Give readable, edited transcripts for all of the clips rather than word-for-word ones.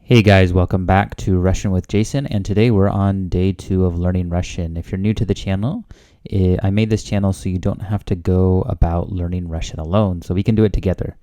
Hey guys, welcome back to Russian with Jason, and today we're on day 2 of learning Russian. If you're new to the channel, I made this channel so you don't have to go about learning Russian alone, so we can do it together.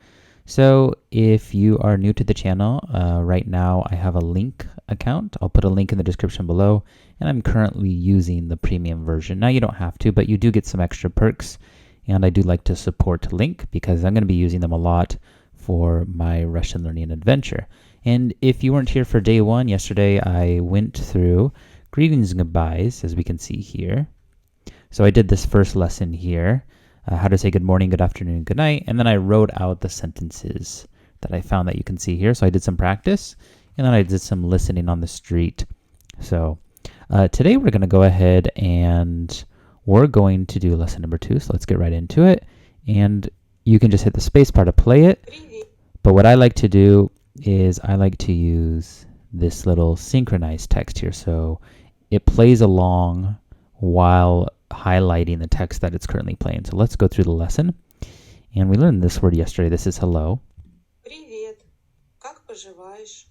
So if you are new to the channel, right now I have a link account. I'll put a link in the description below, and I'm currently using the premium version. Now you don't have to, but you do get some extra perks, and I do like to support Link because I'm going to be using them a lot for my Russian learning adventure. And if you weren't here for day 1, yesterday I went through greetings and goodbyes, as we can see here. So I did this first lesson here, how to say good morning, good afternoon, good night, and then I wrote out the sentences that I found that you can see here. So I did some practice, and then I did some listening on the street. So today we're going to go ahead and we're going to do lesson number 2, so let's get right into it. And you can just hit the space bar to play it, but what I like to do is I like to use this little synchronized text here. So it plays along while highlighting the text that it's currently playing. So let's go through the lesson. And we learned this word yesterday. This is hello. Привет. Как поживаешь?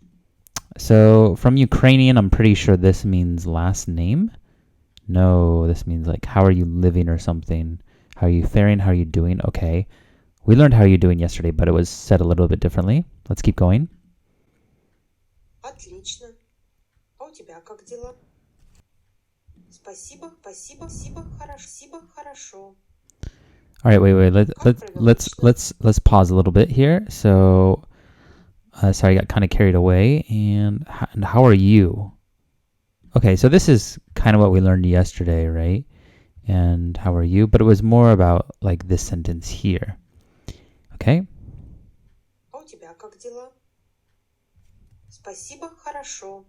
So from Ukrainian, I'm pretty sure this means last name. No, this means like how are you living or something. How are you faring? How are you doing? Okay. We learned how are you doing yesterday, but it was said a little bit differently. Let's keep going. Отлично. А у тебя как дела? Спасибо, хорошо. All right, wait. Let's pause a little bit here. So, sorry, I got kind of carried away. And how are you? Okay, so this is kind of what we learned yesterday, right? And how are you? But it was more about like this sentence here. Okay. А у тебя как дела? Спасибо, хорошо.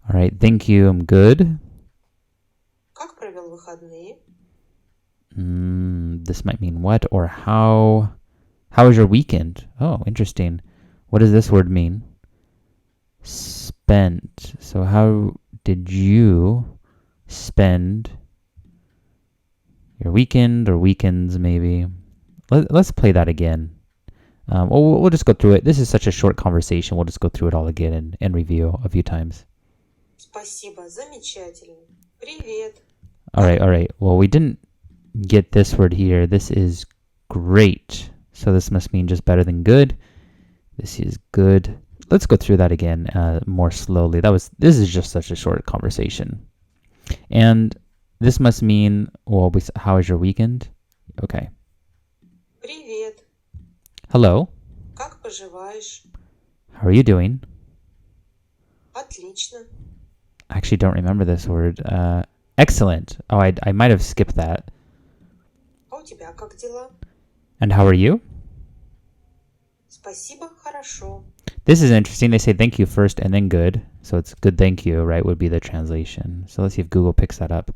All right, thank you. I'm good. Как провел выходные? This might mean what or how. How was your weekend? Oh, interesting. What does this word mean? Spent. So how did you spend your weekend or weekends maybe? Let's play that again. We'll just go through it. This is such a short conversation. We'll just go through it all again and review a few times. Спасибо, замечательно. Привет. All right. Well, we didn't get this word here. This is great. So this must mean just better than good. This is good. Let's go through that again more slowly. This is just such a short conversation. And this must mean, well, how was your weekend? Okay. Привет. Hello. Как поживаешь? How are you doing? Отлично. I actually don't remember this word. Excellent. Oh, I might have skipped that. А у тебя как дела? And how are you? Спасибо, хорошо. This is interesting. They say thank you first and then good. So it's good thank you, right, would be the translation. So let's see if Google picks that up.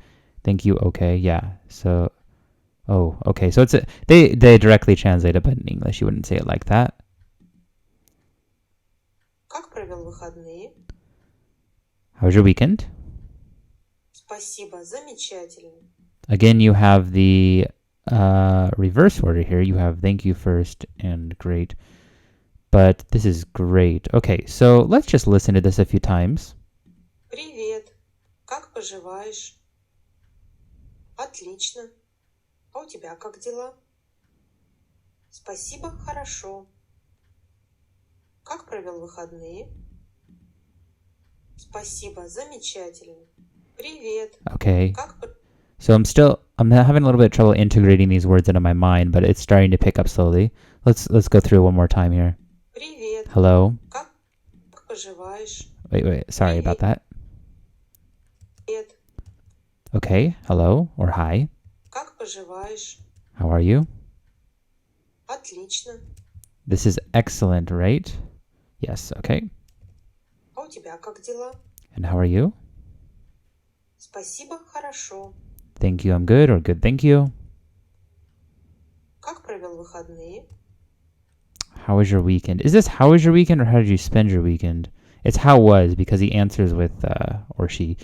Thank you, okay, yeah. So, oh, okay. So they directly translate it, but in English you wouldn't say it like that. Как провел выходные? How was your weekend? Спасибо, замечательно. Again, you have the reverse order here. You have thank you first and great. But this is great. Okay, so let's just listen to this a few times. Привет. Как поживаешь? Отлично. А у тебя как дела? Спасибо, хорошо. Как провел выходные? Спасибо, замечательно. Привет. Okay. So I'm having a little bit of trouble integrating these words into my mind, but it's starting to pick up slowly. Let's go through it one more time here. Привет. Hello. Как поживаешь? Wait. Sorry about that. Привет. Okay. Hello or hi. Как поживаешь? How are you? Отлично. This is excellent, right? Yes. Okay. А у тебя как дела? And how are you? Спасибо, хорошо. Thank you. I'm good or good. Thank you. Как провел выходные? How was your weekend? Is this how was your weekend or how did you spend your weekend? It's how was because he answers with or she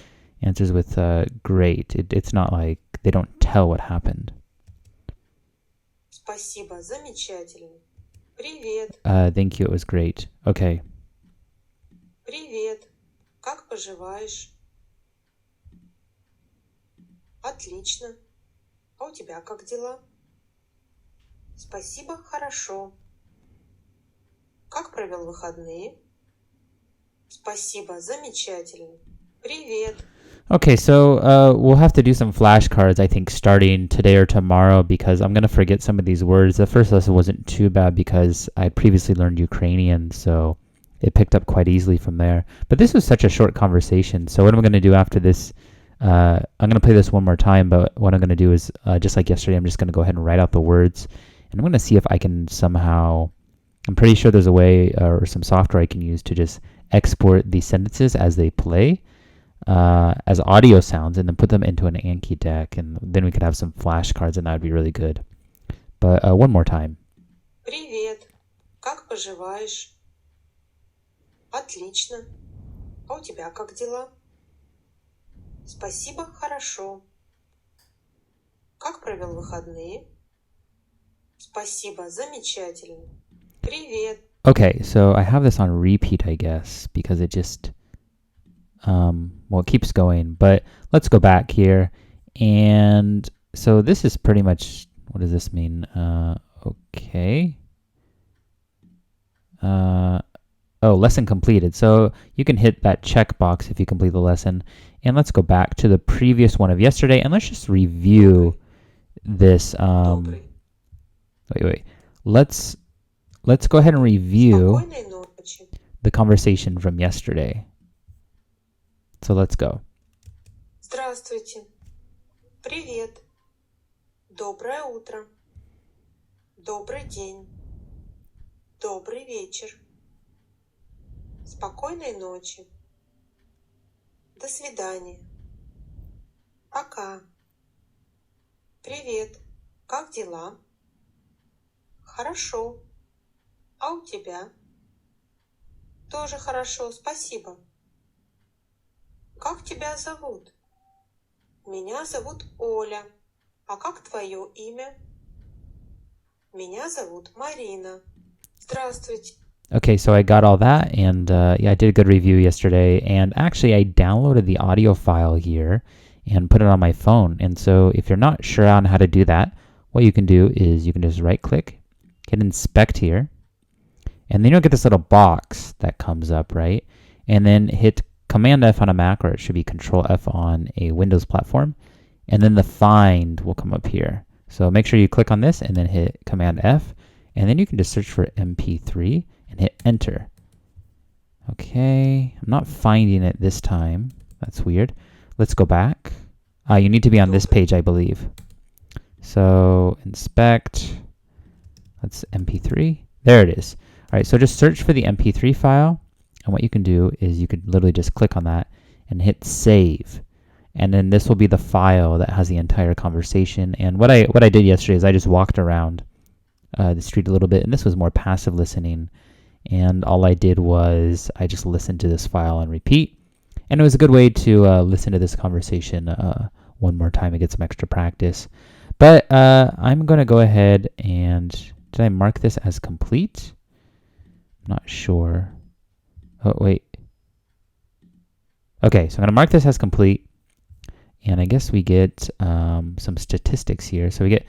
answers with great. It's not like they don't tell what happened. Спасибо, замечательно. Привет. Thank you. It was great. Okay. Привет. Как поживаешь? Отлично. А у тебя как дела? Спасибо, хорошо. Как провел выходные? Спасибо, замечательно. Привет. Okay, so we'll have to do some flashcards, I think, starting today or tomorrow because I'm going to forget some of these words. The first lesson wasn't too bad because I previously learned Ukrainian, so it picked up quite easily from there. But this was such a short conversation, so what I'm going to do after this, I'm going to play this one more time, but what I'm going to do is, just like yesterday, I'm just going to go ahead and write out the words, and I'm going to see if I can somehow, I'm pretty sure there's a way or some software I can use to just export these sentences as they play as audio sounds and then put them into an Anki deck, and then we could have some flashcards, and that would be really good. But one more time. Привет. Как поживаешь? Отлично. А у тебя как дела? Спасибо, хорошо. Как провел выходные? Спасибо, замечательно. Привет. Okay, so I have this on repeat, I guess, because it just, well, it keeps going. But let's go back here. And so this is pretty much, what does this mean? Okay. Lesson completed. So you can hit that checkbox if you complete the lesson. And let's go back to the previous one of yesterday, and let's just review this. Wait. Let's go ahead and review Спокойной ночи. the conversation from yesterday. So let's go. Здравствуйте. Привет. Доброе утро. Добрый день. Добрый вечер. Спокойной ночи. До свидания. Пока. Привет. Как дела? Хорошо. А у тебя? Тоже хорошо, спасибо. Как тебя зовут? Меня зовут Оля. А как твое имя? Меня зовут Марина. Здравствуйте. Okay, so I got all that, and yeah, I did a good review yesterday. And actually, I downloaded the audio file here and put it on my phone. And so if you're not sure on how to do that, what you can do is you can just right-click, hit inspect here, and then you'll get this little box that comes up, right? And then hit Command F on a Mac, or it should be Control F on a Windows platform, and then the find will come up here. So make sure you click on this and then hit Command F, and then you can just search for MP3 and hit enter. Okay, I'm not finding it this time. That's weird. Let's go back. You need to be on this page, I believe. So inspect. That's MP3. There it is. All right, so just search for the MP3 file, and what you can do is you could literally just click on that and hit save. And then this will be the file that has the entire conversation. And what I did yesterday is I just walked around the street a little bit, and this was more passive listening. And all I did was I just listened to this file on repeat. And it was a good way to listen to this conversation one more time and get some extra practice. But I'm going to go ahead and, did I mark this as complete? I'm not sure. Oh, wait. Okay, so I'm going to mark this as complete. And I guess we get some statistics here. So we get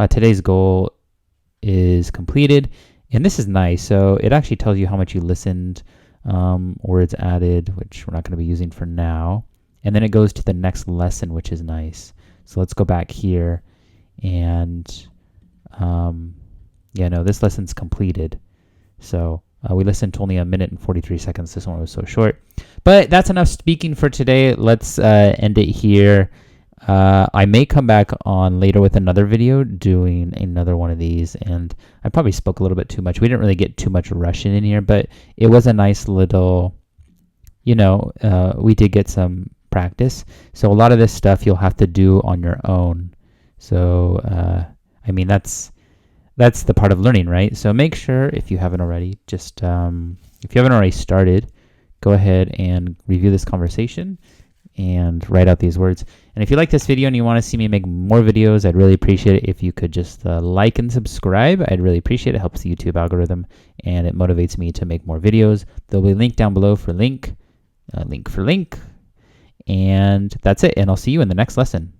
today's goal is completed. And this is nice. So it actually tells you how much you listened, words added, which we're not going to be using for now. And then it goes to the next lesson, which is nice. So let's go back here. And this lesson's completed. So we listened to only 1 minute and 43 seconds. This one was so short. But that's enough speaking for today. Let's end it here. I may come back on later with another video doing another one of these, and I probably spoke a little bit too much. We didn't really get too much Russian in here, but it was a nice little, we did get some practice. So a lot of this stuff you'll have to do on your own. So, that's the part of learning, right? So make sure, if you haven't already, if you haven't already started, go ahead and review this conversation. and write out these words. And if you like this video and you want to see me make more videos, I'd really appreciate it if you could just like and subscribe. I'd really appreciate it. It helps the YouTube algorithm, and it motivates me to make more videos. There'll be a link down below for link, link for link, and that's it. And I'll see you in the next lesson.